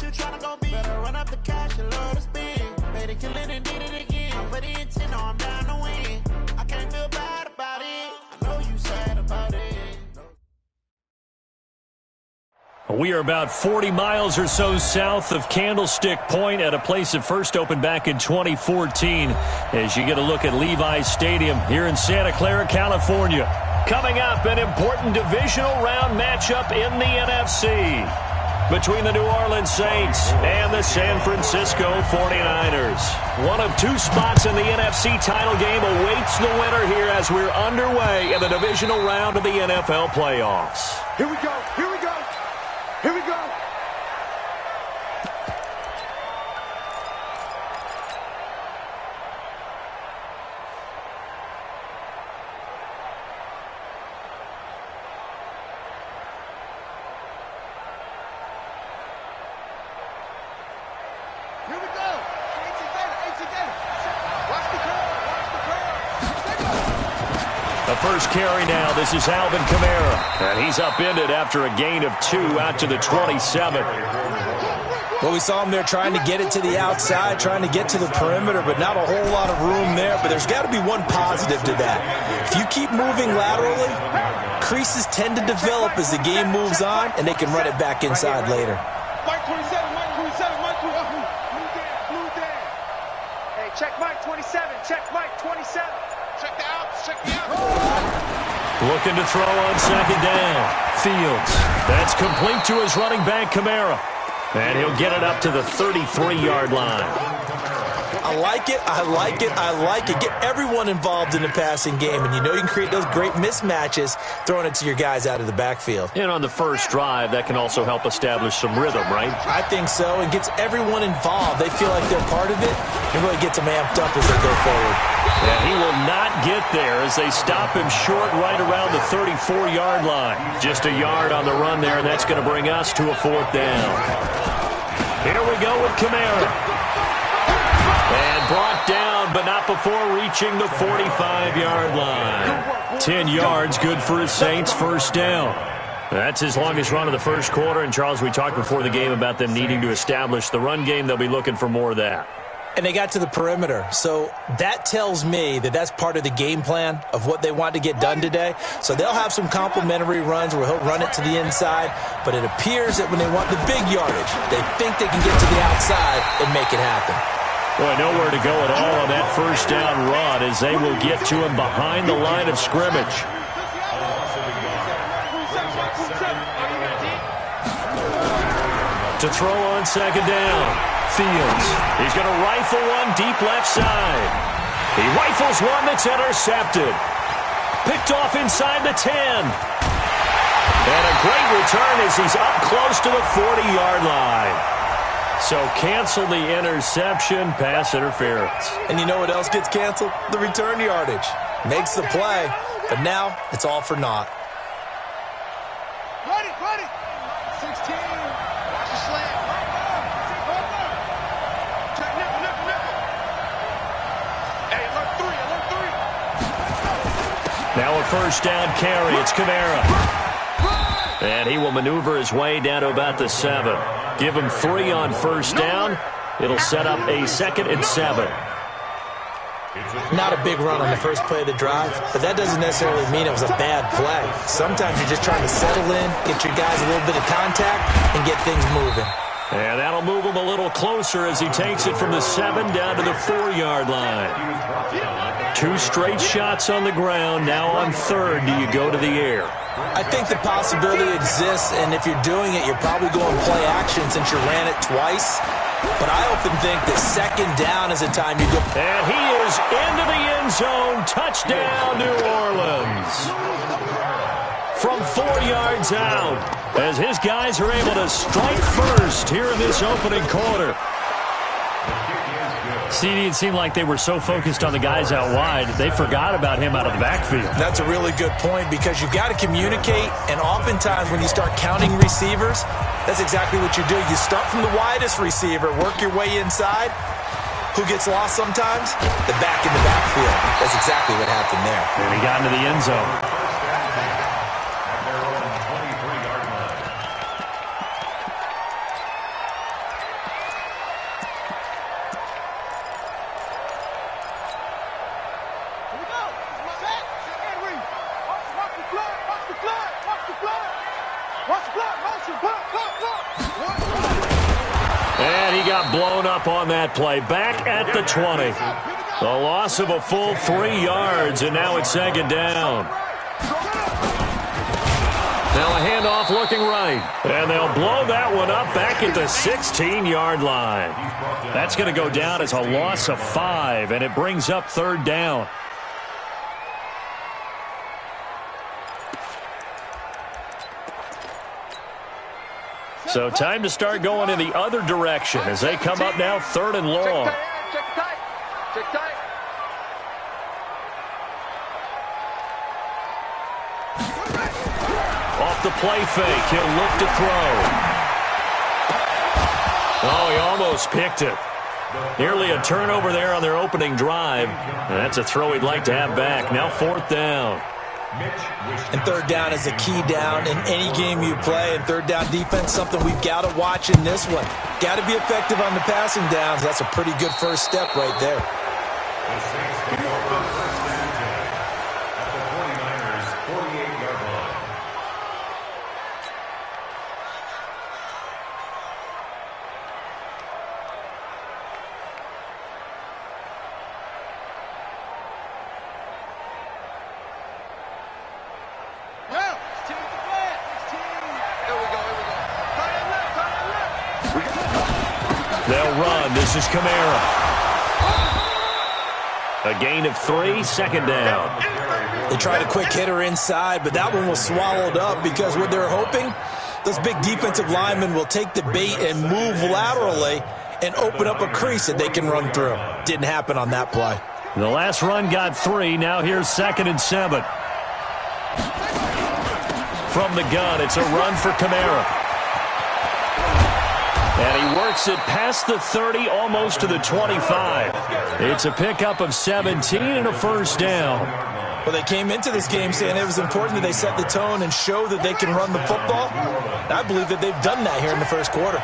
you tryna go be? Better run up the cash and load the spin. Made it, kill it, and did it again. I'm with the intent, no, I'm down to win. I can't feel bad about it. I know you sad about it. We are about 40 miles or so south of Candlestick Point at a place that first opened back in 2014 as you get a look at Levi's Stadium here in Santa Clara, California. Coming up, an important divisional round matchup in the NFC between the New Orleans Saints and the San Francisco 49ers. One of two spots in the NFC title game awaits the winner here as we're underway in the divisional round of the NFL playoffs. Here we go, here we go. Here we go. The first carry now, this is Alvin Kamara. And he's upended after a gain of 2 out to the 27. Well, we saw him there trying to get it to the outside, trying to get to the perimeter, but not a whole lot of room there. But there's got to be one positive to that. If you keep moving laterally, creases tend to develop as the game moves on, and they can run it back inside later. Mike 27, Mike 27, Mike 27. Blue down. Hey, check Mike 27, check Mike 27. Check the outs, check the outs. Looking to throw on second down. Fields. That's complete to his running back, Kamara. And he'll get it up to the 33-yard line. I like it, I like it, I like it. Get everyone involved in the passing game, and you know you can create those great mismatches throwing it to your guys out of the backfield. And on the first drive, that can also help establish some rhythm, right? I think so. It gets everyone involved. They feel like they're part of it. It really gets them amped up as they go forward. And he will not get there as they stop him short right around the 34-yard line. Just a yard on the run there, and that's going to bring us to a 4th down. Here we go with Kamara. And brought down, but not before reaching the 45-yard line. 10 yards, good for his Saints, first down. That's his longest run of the first quarter. And, Charles, we talked before the game about them needing to establish the run game. They'll be looking for more of that. And they got to the perimeter. So that tells me that that's part of the game plan of what they want to get done today. So they'll have some complimentary runs where he'll run it to the inside. But it appears that when they want the big yardage, they think they can get to the outside and make it happen. Boy, nowhere to go at all on that first down run as they will get to him behind the line of scrimmage. To throw on second down, Fields. He's going to rifle one deep left side. He rifles one that's intercepted. Picked off inside the 10. And a great return as he's up close to the 40-yard line. So cancel the interception, pass interference. And you know what else gets canceled? The return yardage. Makes the play, but now it's all for naught. Ready, ready. 16. Watch the slant. Check nickel, nickel, nickel. Hey, alert 3, alert 3. Now a first down carry. It's Kamara. And he will maneuver his way down to about the 7. Give him 3 on first down. It'll set up a 2nd and 7. Not a big run on the first play of the drive, but that doesn't necessarily mean it was a bad play. Sometimes you're just trying to settle in, get your guys a little bit of contact, and get things moving. And that'll move him a little closer as he takes it from the 7 down to the 4-yard line. 2 straight shots on the ground. Now on 3rd, do you go to the air? I think the possibility exists, and if you're doing it, you're probably going play action since you ran it twice. But I often think that 2nd down is the time you go. And he is into the end zone. Touchdown, New Orleans. From 4 yards out, as his guys are able to strike first here in this opening quarter. CD, it seemed like they were so focused on the guys out wide, they forgot about him out of the backfield. That's a really good point because you've got to communicate, and oftentimes when you start counting receivers, that's exactly what you do. You start from the widest receiver, work your way inside. Who gets lost sometimes? The back in the backfield. That's exactly what happened there. And he got into the end zone. blown up on that play. Back at the 20. The loss of a full 3 yards, and now it's second down. Now a handoff looking right. And they'll blow that one up back at the 16-yard line. That's going to go down as a loss of 5, and it brings up third down. So time to start going in the other direction as they come up now third and long. Check tight. Check tight. Off the play fake, he'll look to throw. Oh, he almost picked it. Nearly a turnover there on their opening drive. And that's a throw he'd like to have back. Now fourth down. And third down is a key down in any game you play. And third down defense, something we've got to watch in this one. Got to be effective on the passing downs. That's a pretty good first step right there. They'll run. This is Kamara. A gain of 3, second down. They tried a quick hitter inside, but that one was swallowed up because what they're hoping, those big defensive linemen will take the bait and move laterally and open up a crease that they can run through. Didn't happen on that play. The last run got 3. Now here's 2nd and 7. From the gun, it's a run for Kamara. And he works it past the 30, almost to the 25. It's a pickup of 17 and a first down. Well, they came into this game saying it was important that they set the tone and show that they can run the football. And I believe that they've done that here in the first quarter.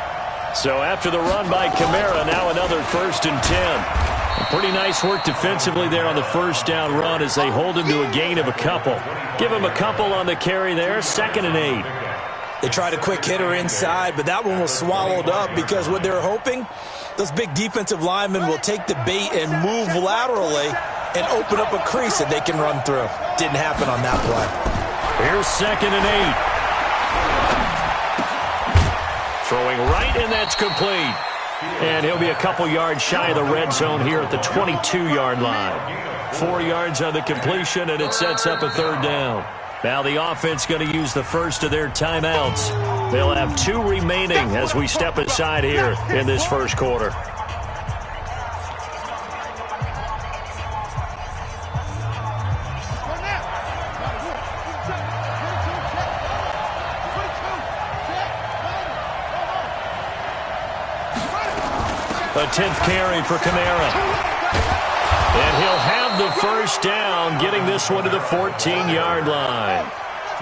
So after the run by Kamara, now another 1st and 10. Pretty nice work defensively there on the first down run as they hold him to a gain of a couple. Give him a couple on the carry there, 2nd and 8. They tried a quick hitter inside, but that one was swallowed up because what they're hoping, those big defensive linemen will take the bait and move laterally and open up a crease that they can run through. Didn't happen on that play. Here's 2nd and 8. Throwing right, and that's complete. And he'll be a couple yards shy of the red zone here at the 22-yard line. 4 yards on the completion, and it sets up a third down. Now the offense going to use the first of their timeouts. They'll have 2 remaining as we step aside here in this first quarter. A 10th carry for Kamara. And he'll have the first down, getting this one to the 14-yard line.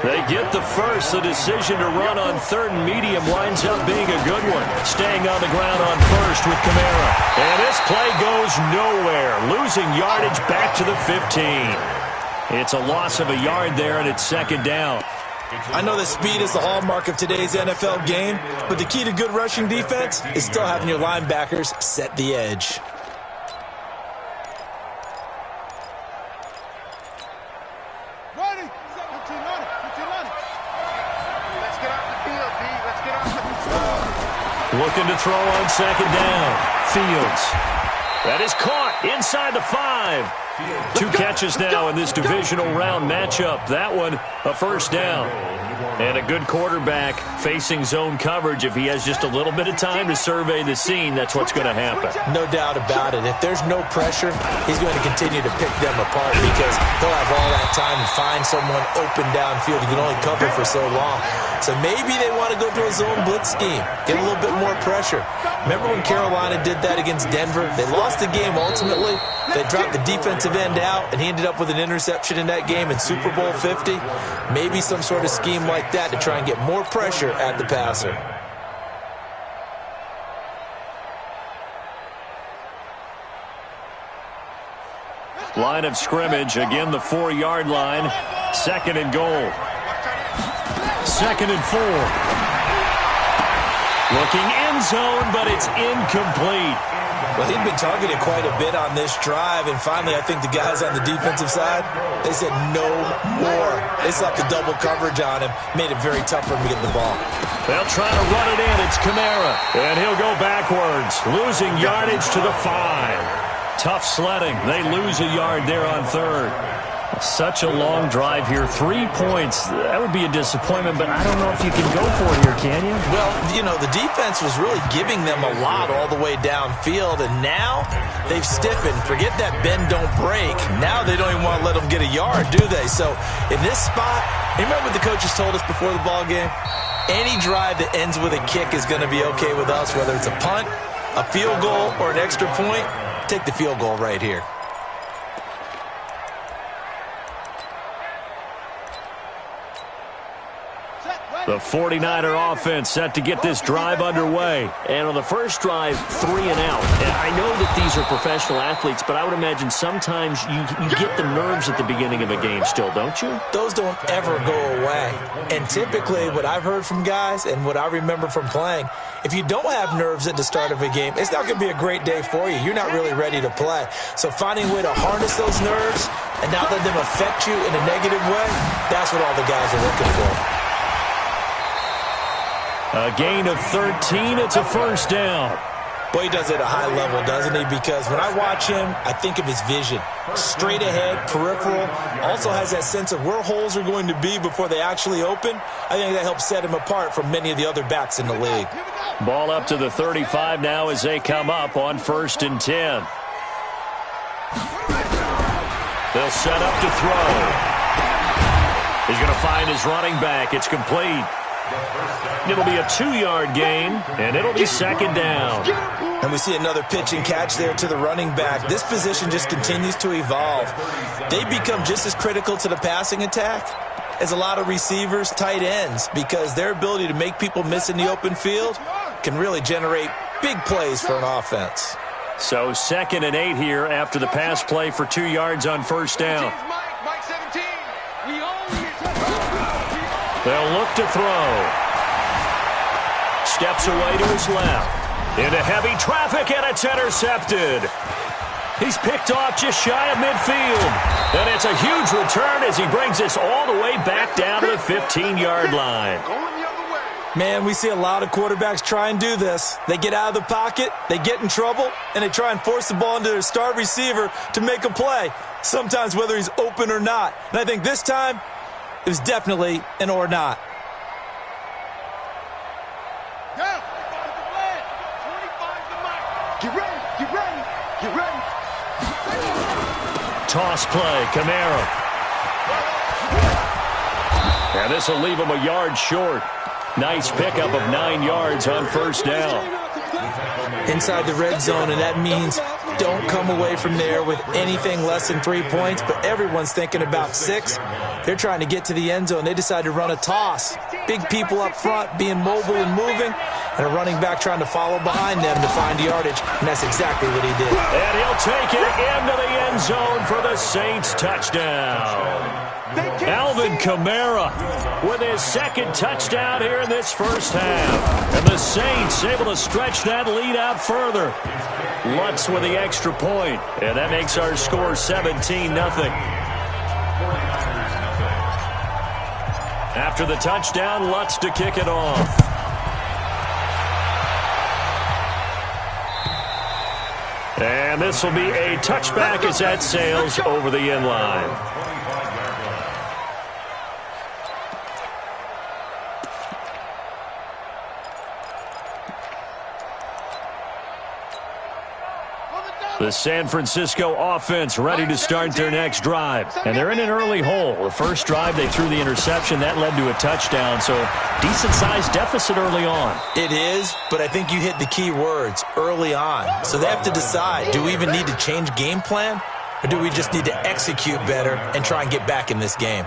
They get the first. The decision to run on 3rd and medium winds up being a good one. Staying on the ground on first with Kamara. And this play goes nowhere. Losing yardage back to the 15. It's a loss of a yard there, and it's 2nd down. I know that speed is the hallmark of today's NFL game, but the key to good rushing defense is still having your linebackers set the edge. Looking to throw on 2nd down. Fields. That is caught inside the 5. 2 catches now in this divisional round matchup. That one, a first down. And a good quarterback facing zone coverage. If he has just a little bit of time to survey the scene, that's what's going to happen. No doubt about it. If there's no pressure, he's going to continue to pick them apart because he'll have all that time to find someone open downfield. He can only cover for so long. So maybe they want to go to a zone blitz scheme, get a little bit more pressure. Remember when Carolina did that against Denver? They lost the game ultimately. They dropped the defensive end out, and he ended up with an interception in that game in Super Bowl 50. Maybe some sort of scheme like that to try and get more pressure at the passer. Line of scrimmage, again the 4-yard line. 2nd and goal. 2nd and 4. Looking end zone, but it's incomplete. Well, he'd been targeted quite a bit on this drive, and finally I think the guys on the defensive side, they said no more. They slapped the double coverage on him, made it very tough for him to get the ball. They'll try to run it in. It's Kamara, and he'll go backwards, losing yardage to the 5. Tough sledding. They lose a yard there on third. Such a long drive here. 3 points. That would be a disappointment, but I don't know if you can go for it here, can you? Well, you know, the defense was really giving them a lot all the way downfield, and now they've stiffened. Forget that bend, don't break. Now they don't even want to let them get a yard, do they? So in this spot, you remember what the coaches told us before the ball game? Any drive that ends with a kick is going to be okay with us, whether it's a punt, a field goal, or an extra point. Take the field goal right here. The 49er offense set to get this drive underway. And on the first drive, 3 and out. And I know that these are professional athletes, but I would imagine sometimes you get the nerves at the beginning of a game still, don't you? Those don't ever go away. And typically what I've heard from guys and what I remember from playing, if you don't have nerves at the start of a game, it's not going to be a great day for you. You're not really ready to play. So finding a way to harness those nerves and not let them affect you in a negative way, that's what all the guys are looking for. A gain of 13. It's a first down. Boy, he does it at a high level, doesn't he? Because when I watch him, I think of his vision. Straight ahead, peripheral. Also has that sense of where holes are going to be before they actually open. I think that helps set him apart from many of the other backs in the league. Ball up to the 35 now as they come up on 1st and 10. They'll set up to throw. He's going to find his running back. It's complete. It'll be a 2-yard gain, and it'll be 2nd down. And we see another pitch and catch there to the running back. This position just continues to evolve. They become just as critical to the passing attack as a lot of receivers, tight ends, because their ability to make people miss in the open field can really generate big plays for an offense. So 2nd and 8 here after the pass play for 2 yards on 1st down. They'll look to throw. Steps away to his left. Into heavy traffic, and it's intercepted. He's picked off just shy of midfield. And it's a huge return as he brings us all the way back down to the 15-yard line. Man, we see a lot of quarterbacks try and do this. They get out of the pocket, they get in trouble, and they try and force the ball into their star receiver to make a play, sometimes whether he's open or not. And I think this time, it was definitely an or not. Get ready, get ready, get ready. Toss play, Kamara. And this will leave him a yard short. Nice pickup of 9 yards on 1st down. Inside the red zone, and that means don't come away from there with anything less than 3 points, but everyone's thinking about 6. They're trying to get to the end zone. They decide to run a toss. Big people up front being mobile and moving, and a running back trying to follow behind them to find yardage, and that's exactly what he did. And he'll take it into the end zone for the Saints touchdown. Alvin Kamara with his 2nd touchdown here in this first half. And the Saints able to stretch that lead out further. Lutz with the extra point, and that makes our score 17-0. After the touchdown, Lutz to kick it off. And this will be a touchback as that sails over the end line. The San Francisco offense ready to start their next drive. And they're in an early hole. The first drive, they threw the interception. That led to a touchdown. So decent-sized deficit early on. It is, but I think you hit the key words, early on. So they have to decide, do we even need to change game plan? Or do we just need to execute better and try and get back in this game?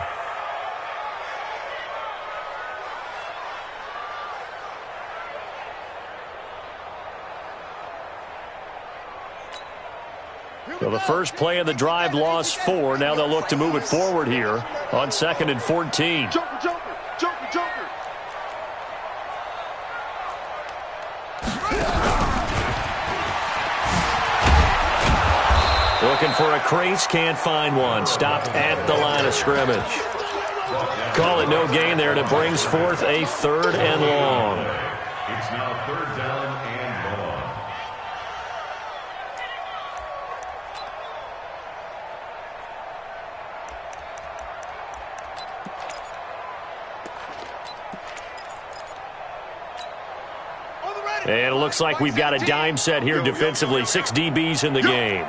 Well, the first play of the drive lost 4. Now they'll look to move it forward here on 2nd and 14. Joker, joker, joker, joker. Looking for a crease, can't find one. Stopped at the line of scrimmage. Call it no gain there, and it brings forth a 3rd and long. It's now 3rd down and long. And it looks like we've got a dime set here defensively. 6 DBs in the game.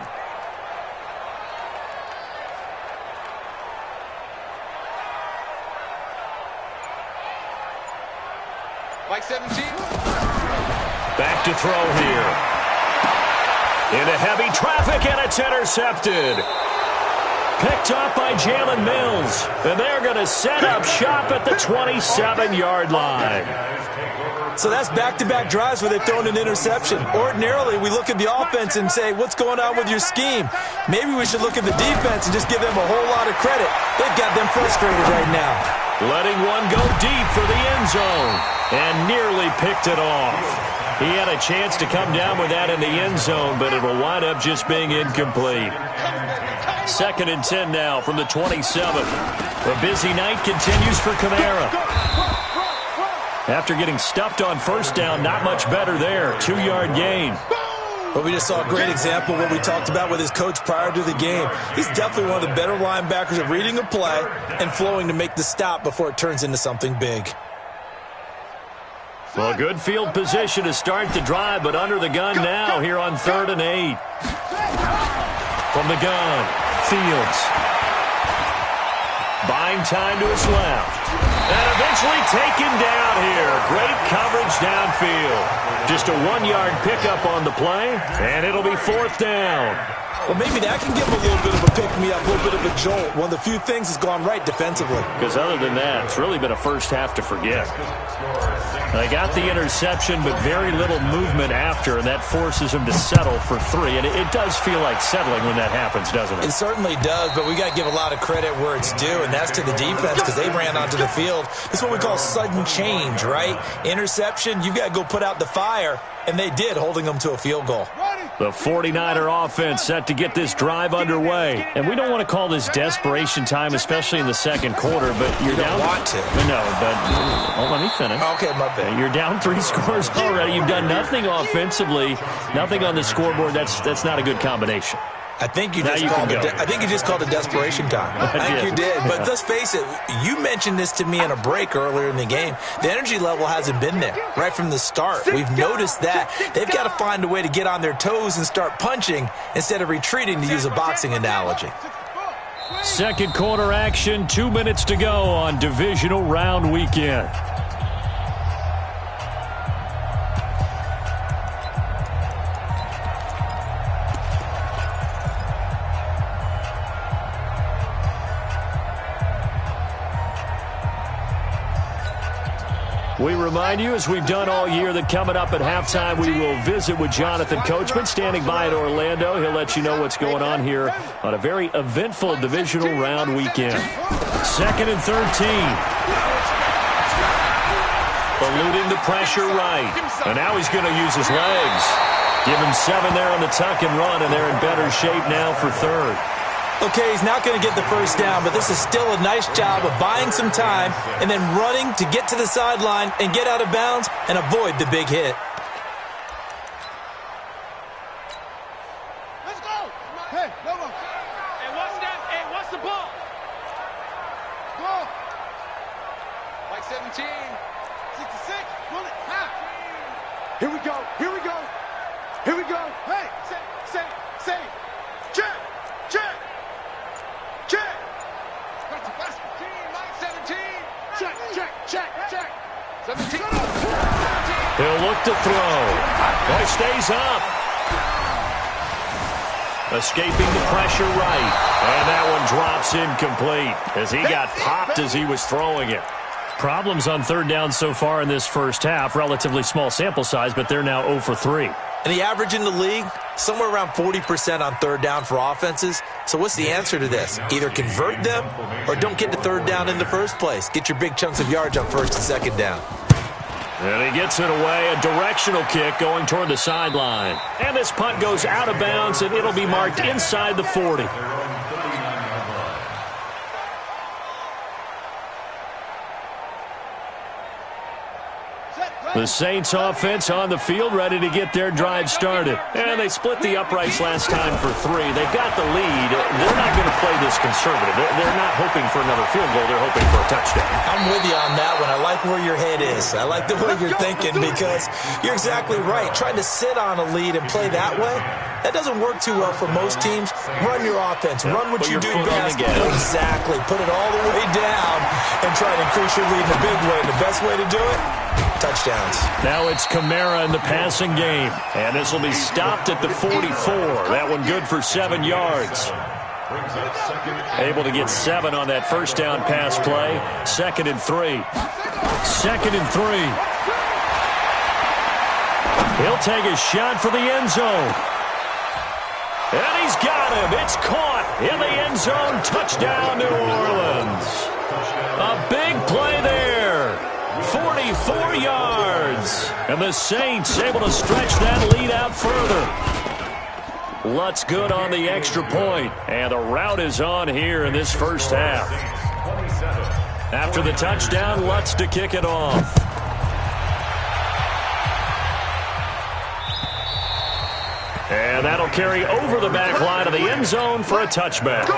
Mike 17. Back to throw here. Into heavy traffic, and it's intercepted. Picked up by Jalen Mills. And they're going to set up shop at the 27-yard line. So that's back-to-back drives where they've thrown an interception. Ordinarily, we look at the offense and say, what's going on with your scheme? Maybe we should look at the defense and just give them a whole lot of credit. They've got them frustrated right now. Letting one go deep for the end zone. And nearly picked it off. He had a chance to come down with that in the end zone, but it will wind up just being incomplete. 2nd and 10 now from the 27. The busy night continues for Kamara. After getting stuffed on 1st down, not much better there. 2-yard gain. But we just saw a great example of what we talked about with his coach prior to the game. He's definitely one of the better linebackers at reading a play and flowing to make the stop before it turns into something big. Well, good field position to start the drive, but under the gun now here on 3rd and 8. From the gun, Fields. Buying time to his left. And eventually taken down here. Great coverage downfield. Just a 1-yard pickup on the play, and it'll be 4th down. Well, maybe that can give him a little bit of a pick-me-up, a little bit of a jolt. One of the few things has gone right defensively. Because other than that, it's really been a first half to forget. They got the interception, but very little movement after, and that forces him to settle for 3. And it does feel like settling when that happens, doesn't it? It certainly does, but we got to give a lot of credit where it's due, and that's to the defense because they ran onto the field. This is what we call sudden change, right? Interception, you've got to go put out the fire, and they did, holding them to a field goal. The 49er offense set to get this drive underway. And we don't want to call this desperation time, especially in the 2nd quarter, but you're down. You don't want to. No, but let me finish. Okay, my bad. You're down 3 scores already. You've done nothing offensively, nothing on the scoreboard. That's not a good combination. I think you just called it desperation time. I think you did. But let's face it, you mentioned this to me in a break earlier in the game. The energy level hasn't been there right from the start. We've noticed that. They've got to find a way to get on their toes and start punching instead of retreating, to use a boxing analogy. 2nd quarter action, 2 minutes to go on divisional round weekend. We remind you, as we've done all year, that coming up at halftime, we will visit with Jonathan Coachman, standing by in Orlando. He'll let you know what's going on here on a very eventful divisional round weekend. 2nd and 13. Eluding the pressure right. And now he's going to use his legs. Give him 7 there on the tuck and run, and they're in better shape now for 3rd. Okay, he's not going to get the 1st down, but this is still a nice job of buying some time and then running to get to the sideline and get out of bounds and avoid the big hit. Let's go. Hey, come on. Hey, what's that? Hey, what's the ball? Go. Mike 17. 66. Pull it. Ha. Here we go. Here we go. Here we go. Hey, say. Check. Check. Check. 17. He'll look to throw. But he stays up. Escaping the pressure right. And that one drops incomplete as he got popped as he was throwing it. Problems on 3rd down so far in this first half. Relatively small sample size, but they're now 0 for 3. And the average in the league, somewhere around 40% on 3rd down for offenses. So what's the answer to this? Either convert them or don't get to 3rd down in the first place. Get your big chunks of yards on 1st and 2nd down. And he gets it away, a directional kick going toward the sideline. And this punt goes out of bounds, and it'll be marked inside the 40. The Saints offense on the field, ready to get their drive started. And they split the uprights last time for 3. They've got the lead. They're not going to play this conservative. They're not hoping for another field goal. They're hoping for a touchdown. I'm with you on that one. I like where your head is. I like the way you're thinking because you're exactly right. Trying to sit on a lead and play that way, that doesn't work too well for most teams. Run your offense. Run what you do best. Exactly. Put it all the way down and try to increase your lead in a big way. And the best way to do it, touchdowns. Now it's Kamara in the passing game. And this will be stopped at the 44. That one good for 7 yards. Able to get 7 on that first down pass play. 2nd and 3. 2nd and 3. He'll take a shot for the end zone. And he's got him. It's caught in the end zone. Touchdown, New Orleans. A big play there. 44 yards. And the Saints able to stretch that lead out further. Lutz good on the extra point. And the route is on here in this first half. After the touchdown, Lutz to kick it off. And that'll carry over the back line of the end zone for a touchback.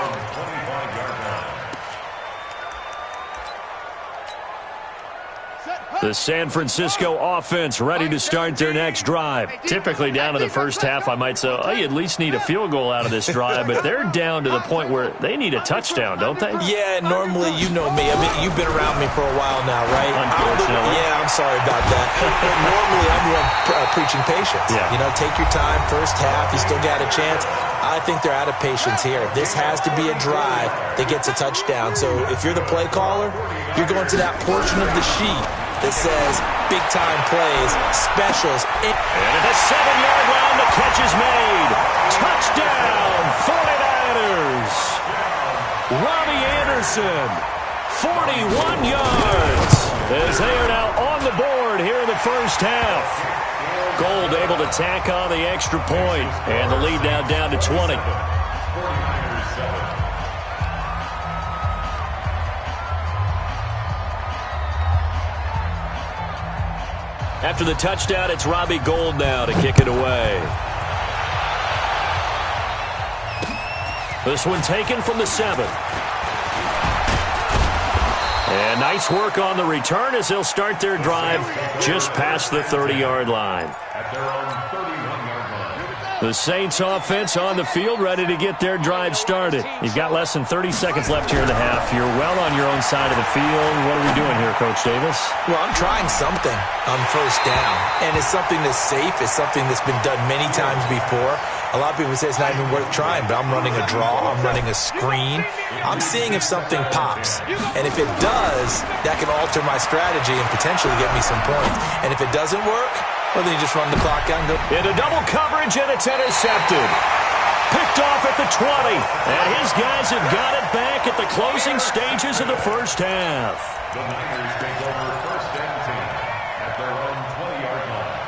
The San Francisco offense ready to start their next drive. Typically down to the first half, I might say, oh, you at least need a field goal out of this drive, but they're down to the point where they need a touchdown, don't they? Yeah, normally, you know me. I mean, you've been around me for a while now, right? Unfortunately. Yeah, I'm sorry about that. But normally, I'm the one preaching patience. Yeah. You know, take your time, first half, you still got a chance. I think they're out of patience here. This has to be a drive that gets a touchdown. So if you're the play caller, you're going to that portion of the sheet that says big-time plays, specials. And at the 7-yard line, the catch is made. Touchdown, 49ers. Robbie Anderson, 41 yards, as they are now on the board here in the first half. Gold able to tack on the extra point, and the lead now down to 20. After the touchdown, it's Robbie Gould now to kick it away. This one taken from the 7. And nice work on the return as they'll start their drive just past the 30-yard line. At their own 31-yard line. The Saints offense on the field ready to get their drive started. You've got less than 30 seconds left here in the half. You're well on your own side of the field. What are we doing here, Coach Davis? Well, I'm trying something on first down, and it's something that's safe. It's something that's been done many times before. A lot of people say it's not even worth trying, but I'm running a draw. I'm running a screen. I'm seeing if something pops, and if it does, that can alter my strategy and potentially get me some points. And if it doesn't work, well, then you just run the clock out and go. Into double coverage, and it's intercepted. Picked off at the 20. And his guys have got it back at the closing stages of the first half. The Niners take over first and 10 at their own 20-yard line.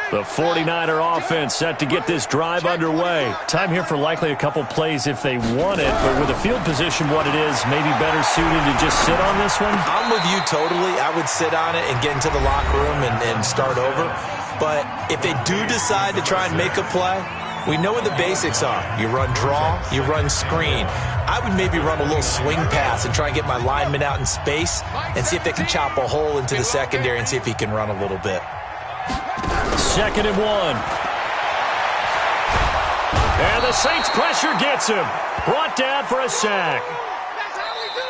The 49er offense set to get this drive underway. Time here for likely a couple plays if they want it, but with the field position what it is, maybe better suited to just sit on this one? I'm with you totally. I would sit on it and get into the locker room and start over. But if they do decide to try and make a play, we know what the basics are. You run draw, you run screen. I would maybe run a little swing pass and try and get my lineman out in space and see if they can chop a hole into the secondary and see if he can run a little bit. 2nd and 1. And the Saints pressure gets him. Brought down for a sack.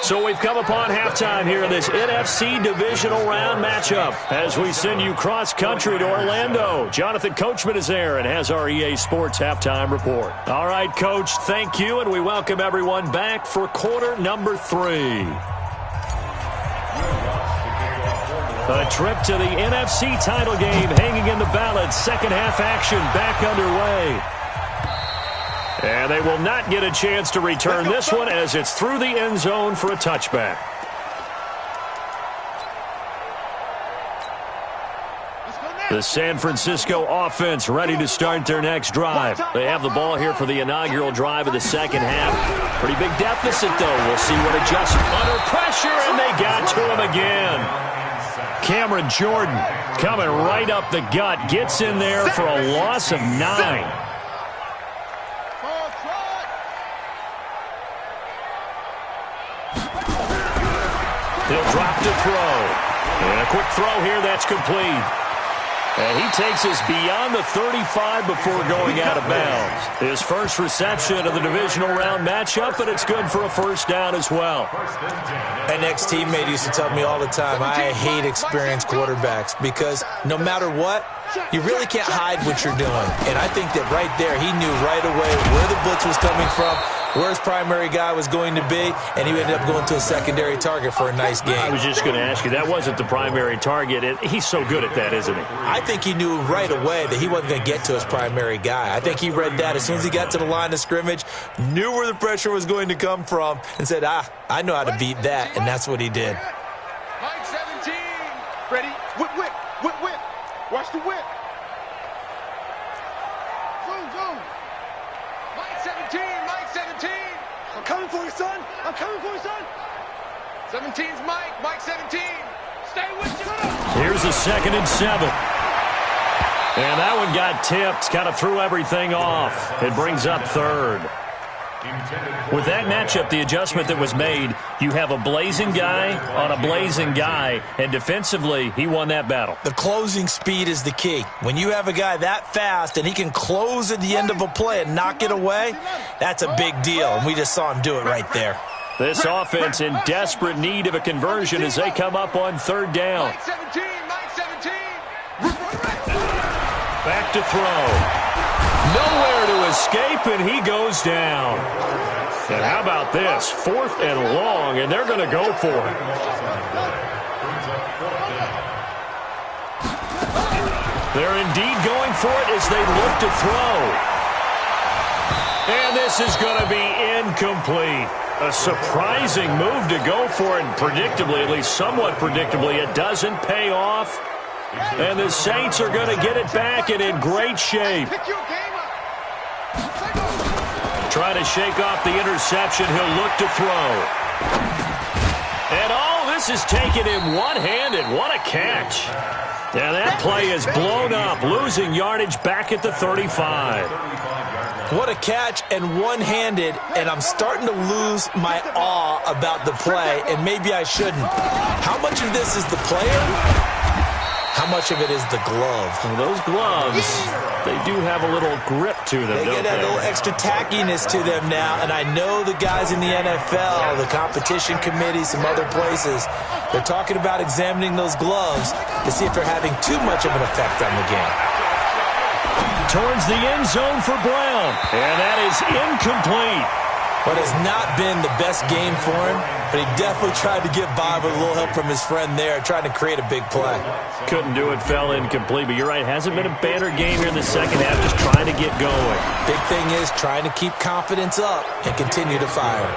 So we've come upon halftime here in this NFC divisional round matchup as we send you cross-country to Orlando. Jonathan Coachman is there and has our EA Sports halftime report. All right, Coach, thank you, and we welcome everyone back for quarter number 3. A trip to the NFC title game hanging in the balance. Second half action back underway. And they will not get a chance to return this one as it's through the end zone for a touchback. The San Francisco offense ready to start their next drive. They have the ball here for the inaugural drive of the second half. Pretty big deficit, though. We'll see what adjusts under pressure, and they got to him again. Cameron Jordan coming right up the gut. Gets in there for a loss of 9. He'll drop to throw. And a quick throw here that's complete. And he takes us beyond the 35 before going out of bounds. His first reception of the divisional round matchup, but it's good for a first down as well. An ex-teammate used to tell me all the time, I hate experienced quarterbacks because no matter what, you really can't hide what you're doing. And I think that right there, he knew right away where the blitz was coming from, where his primary guy was going to be, and he ended up going to a secondary target for a nice game. I was just going to ask you, that wasn't the primary target. He's so good at that, isn't he? I think he knew right away that he wasn't going to get to his primary guy. I think he read that as soon as he got to the line of scrimmage, knew where the pressure was going to come from, and said, I know how to beat that, and that's what he did. Mike 17. Ready? Whip, whip, whip, whip. Watch the whip. Zoom, zoom. Mike 17, Mike 17. I'm coming for you, son. I'm coming for you, son. 17's Mike, Mike 17. Stay with you. Here's a 2nd and 7. And that one got tipped, kind of threw everything off. It brings up 3rd. With that matchup, the adjustment that was made, you have a blazing guy on a blazing guy, and defensively, he won that battle. The closing speed is the key. When you have a guy that fast and he can close at the end of a play and knock it away, that's a big deal, and we just saw him do it right there. This offense in desperate need of a conversion as they come up on 3rd down. Mike 17, Mike 17. Back to throw. Nowhere to escape, and he goes down. And how about this? 4th and long, and they're going to go for it. They're indeed going for it as they look to throw. And this is going to be incomplete. A surprising move to go for it, and predictably, at least somewhat predictably, it doesn't pay off. And the Saints are going to get it back and in great shape. Trying to shake off the interception. He'll look to throw. And this is taken in one-handed. What a catch. Now that play is blown up, losing yardage back at the 35. What a catch and one-handed, and I'm starting to lose my awe about the play, and maybe I shouldn't. How much of this is the player? How much of it is the glove? Well, those gloves, they do have a little grip to them, They get a little extra tackiness to them now, and I know the guys in the NFL, the competition committee, some other places, they're talking about examining those gloves to see if they're having too much of an effect on the game. Towards the end zone for Brown, and that is incomplete. What has not been the best game for him, but he definitely tried to get by with a little help from his friend there, trying to create a big play. Couldn't do it, fell incomplete, but you're right, hasn't been a banner game here in the second half, just trying to get going. Big thing is trying to keep confidence up and continue to fire.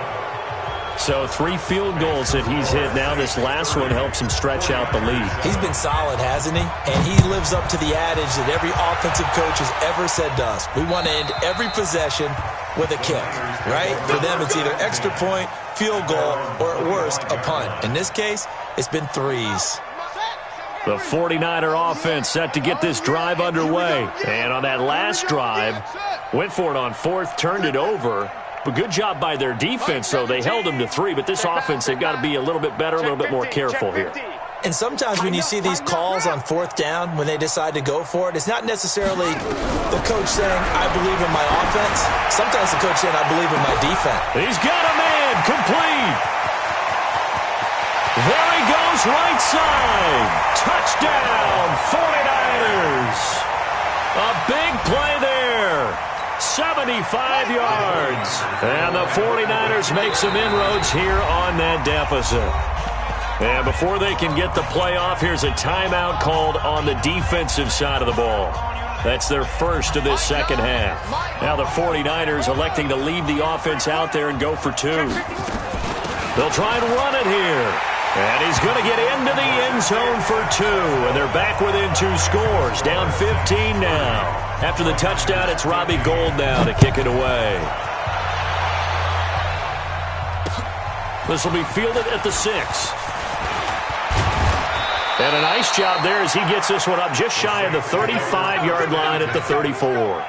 So 3 field goals that he's hit now. This last one helps him stretch out the lead. He's been solid, hasn't he? And he lives up to the adage that every offensive coach has ever said to us. We want to end every possession with a kick, right? For them, it's either extra point, field goal, or at worst, a punt. In this case, it's been 3s. The 49er offense set to get this drive underway. And on that last drive, went for it on 4th, turned it over. But good job by their defense, though. They held them to 3, but this offense, they've got to be a little bit better, a little bit more careful here. And sometimes when you see these calls on 4th down, when they decide to go for it, it's not necessarily the coach saying, I believe in my offense. Sometimes the coach saying, I believe in my defense. He's got a man, complete. There he goes, right side. Touchdown, 49ers. A big play there. 75 yards. And the 49ers make some inroads here on that deficit. And before they can get the play off, here's a timeout called on the defensive side of the ball. That's their first of this second half. Now the 49ers electing to leave the offense out there and go for 2. They'll try and run it here. And he's going to get into the end zone for 2. And they're back within 2 scores. Down 15 now. After the touchdown, it's Robbie Gould now to kick it away. This will be fielded at the 6. And a nice job there as he gets this one up just shy of the 35-yard line at the 34.